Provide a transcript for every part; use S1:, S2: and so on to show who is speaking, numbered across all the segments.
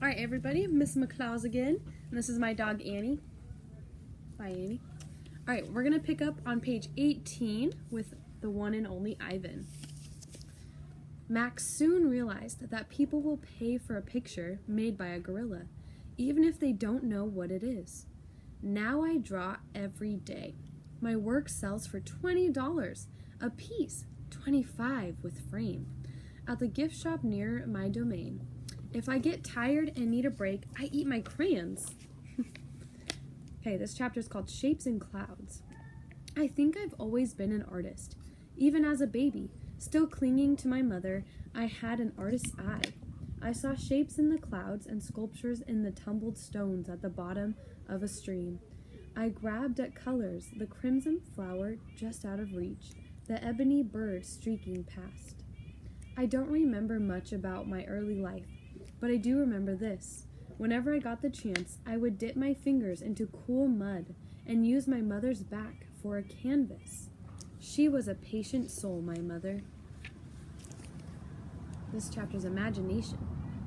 S1: All right, everybody, Miss McClaus again, and this is my dog Annie. Bye, Annie. All right, we're gonna pick up on page 18 with the one and only Ivan. Max soon realized that people will pay for a picture made by a gorilla, even if they don't know what it is. Now I draw every day. My work sells for $20 a piece, $25 with frame, at the gift shop near my domain. If I get tired and need a break, I eat my crayons. Okay, this chapter is called Shapes and Clouds. I think I've always been an artist. Even as a baby, still clinging to my mother, I had an artist's eye. I saw shapes in the clouds and sculptures in the tumbled stones at the bottom of a stream. I grabbed at colors, the crimson flower just out of reach, the ebony bird streaking past. I don't remember much about my early life, but I do remember this. Whenever I got the chance, I would dip my fingers into cool mud and use my mother's back for a canvas. She was a patient soul, my mother. This chapter's imagination.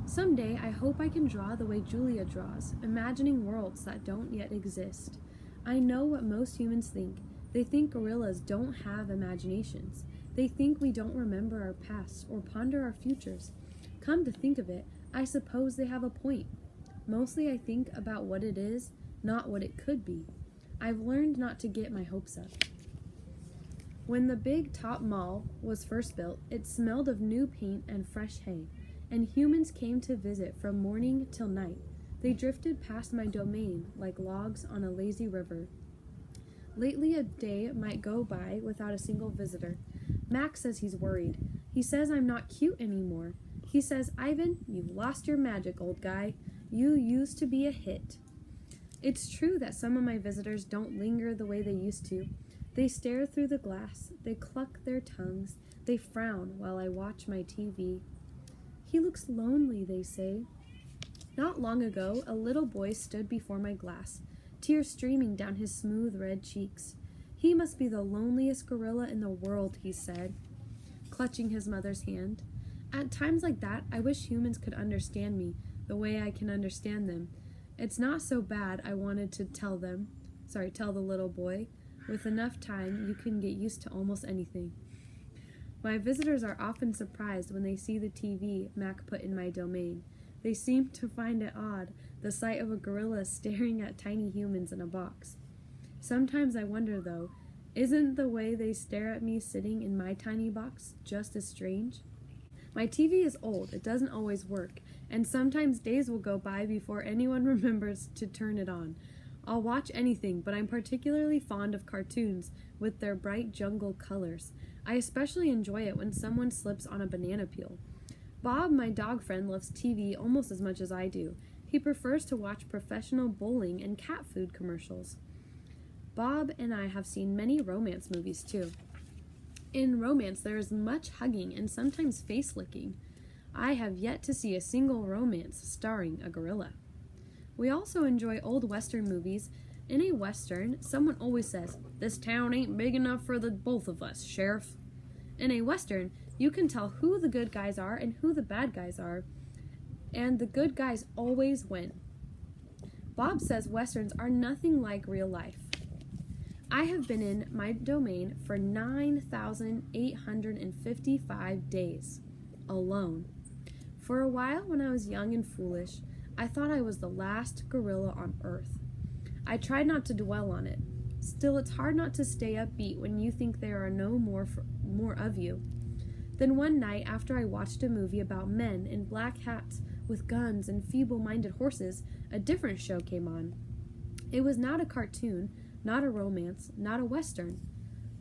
S1: Someday, I hope I can draw the way Julia draws, imagining worlds that don't yet exist. I know what most humans think. They think gorillas don't have imaginations. They think we don't remember our past or ponder our futures. Come to think of it, I suppose they have a point. Mostly I think about what it is, not what it could be. I've learned not to get my hopes up. When the big top mall was first built, it smelled of new paint and fresh hay, and humans came to visit from morning till night. They drifted past my domain like logs on a lazy river. Lately a day might go by without a single visitor. Max says he's worried. He says I'm not cute anymore. He says, Ivan, you've lost your magic, old guy. You used to be a hit. It's true that some of my visitors don't linger the way they used to. They stare through the glass, they cluck their tongues, they frown while I watch my TV. He looks lonely, they say. Not long ago, a little boy stood before my glass, tears streaming down his smooth red cheeks. He must be the loneliest gorilla in the world, he said, clutching his mother's hand. At times like that, I wish humans could understand me the way I can understand them. It's not so bad, I wanted to tell the little boy. With enough time, you can get used to almost anything. My visitors are often surprised when they see the TV Mac put in my domain. They seem to find it odd, the sight of a gorilla staring at tiny humans in a box. Sometimes I wonder, though, isn't the way they stare at me sitting in my tiny box just as strange? My TV is old, it doesn't always work, and sometimes days will go by before anyone remembers to turn it on. I'll watch anything, but I'm particularly fond of cartoons with their bright jungle colors. I especially enjoy it when someone slips on a banana peel. Bob, my dog friend, loves TV almost as much as I do. He prefers to watch professional bowling and cat food commercials. Bob and I have seen many romance movies too. In romance, there is much hugging and sometimes face licking. I have yet to see a single romance starring a gorilla. We also enjoy old Western movies. In a Western, someone always says, "This town ain't big enough for the both of us, Sheriff." In a Western, you can tell who the good guys are and who the bad guys are, and the good guys always win. Bob says Westerns are nothing like real life. I have been in my domain for 9,855 days, alone. For a while, when I was young and foolish, I thought I was the last gorilla on Earth. I tried not to dwell on it. Still, it's hard not to stay upbeat when you think there are no more of you. Then one night, after I watched a movie about men in black hats with guns and feeble-minded horses, a different show came on. It was not a cartoon, not a romance, not a Western.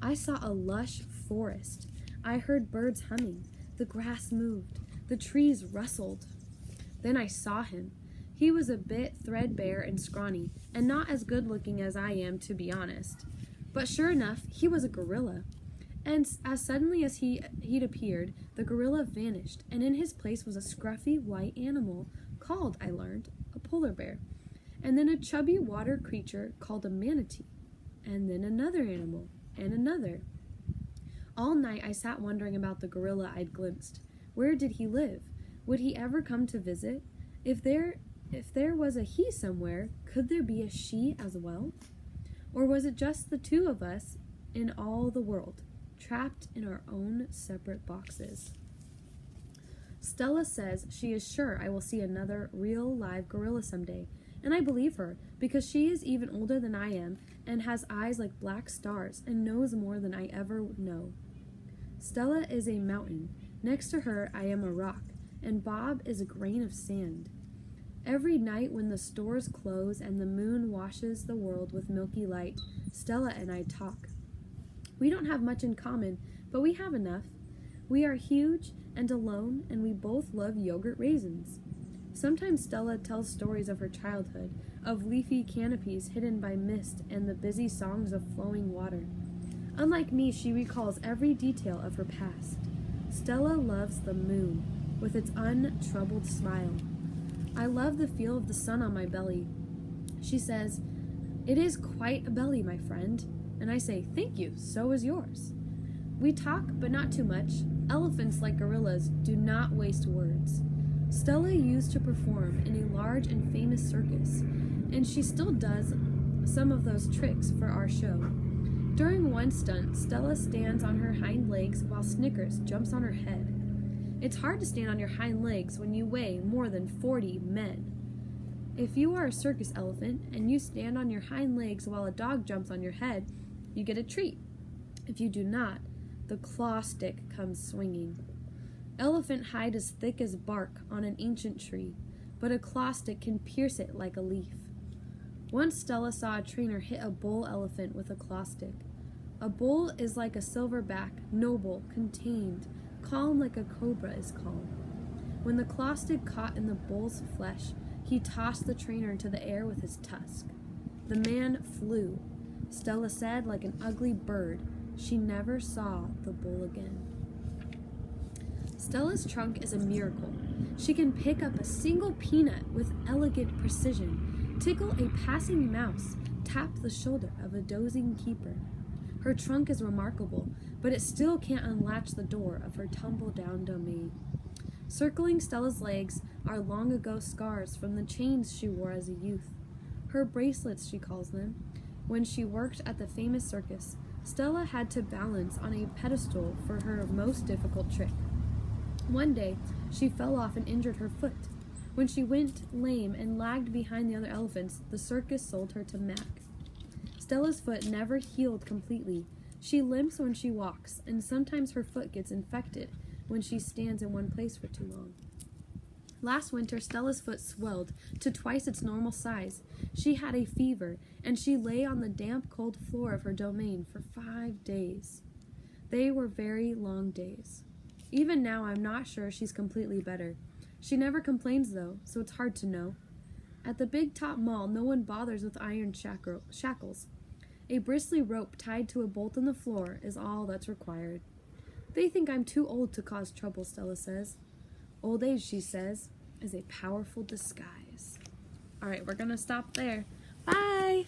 S1: I saw a lush forest. I heard birds humming. The grass moved. The trees rustled. Then I saw him. He was a bit threadbare and scrawny, and not as good-looking as I am, to be honest. But sure enough, he was a gorilla. And as suddenly as he'd appeared, the gorilla vanished, and in his place was a scruffy white animal, called, I learned, a polar bear. And then a chubby water creature called a manatee. And then another animal, and another. All night I sat wondering about the gorilla I'd glimpsed. Where did he live? Would he ever come to visit? If there was a he somewhere, could there be a she as well? Or was it just the two of us in all the world, trapped in our own separate boxes? Stella says she is sure I will see another real live gorilla someday, and I believe her because she is even older than I am and has eyes like black stars and knows more than I ever know. Stella is a mountain. Next to her, I am a rock, and Bob is a grain of sand. Every night when the stores close and the moon washes the world with milky light, Stella and I talk. We don't have much in common, but we have enough. We are huge and alone, and we both love yogurt raisins. Sometimes Stella tells stories of her childhood, of leafy canopies hidden by mist and the busy songs of flowing water. Unlike me, she recalls every detail of her past. Stella loves the moon, with its untroubled smile. I love the feel of the sun on my belly. She says, "It is quite a belly, my friend." And I say, "Thank you, so is yours." We talk, but not too much. Elephants, like gorillas, do not waste words. Stella used to perform in a large and famous circus, and she still does some of those tricks for our show. During one stunt, Stella stands on her hind legs while Snickers jumps on her head. It's hard to stand on your hind legs when you weigh more than 40 men. If you are a circus elephant and you stand on your hind legs while a dog jumps on your head, you get a treat. If you do not, the claw stick comes swinging. Elephant hide is thick as bark on an ancient tree, but a claw stick can pierce it like a leaf. Once Stella saw a trainer hit a bull elephant with a claw stick. A bull is like a silverback, noble, contained, calm like a cobra is calm. When the claw stick caught in the bull's flesh, he tossed the trainer into the air with his tusk. The man flew, Stella said, like an ugly bird. She never saw the bull again. Stella's trunk is a miracle. She can pick up a single peanut with elegant precision, tickle a passing mouse, tap the shoulder of a dozing keeper. Her trunk is remarkable, but it still can't unlatch the door of her tumble-down domain. Circling Stella's legs are long-ago scars from the chains she wore as a youth. Her bracelets, she calls them. When she worked at the famous circus, Stella had to balance on a pedestal for her most difficult trick. One day, she fell off and injured her foot. When she went lame and lagged behind the other elephants, the circus sold her to Mac. Stella's foot never healed completely. She limps when she walks, and sometimes her foot gets infected when she stands in one place for too long. Last winter, Stella's foot swelled to twice its normal size. She had a fever, and she lay on the damp, cold floor of her domain for 5 days. They were very long days. Even now, I'm not sure she's completely better. She never complains, though, so it's hard to know. At the Big Top Mall, no one bothers with iron shackles. A bristly rope tied to a bolt in the floor is all that's required. They think I'm too old to cause trouble, Stella says. Old age, she says, is a powerful disguise. All right, we're going to stop there. Bye!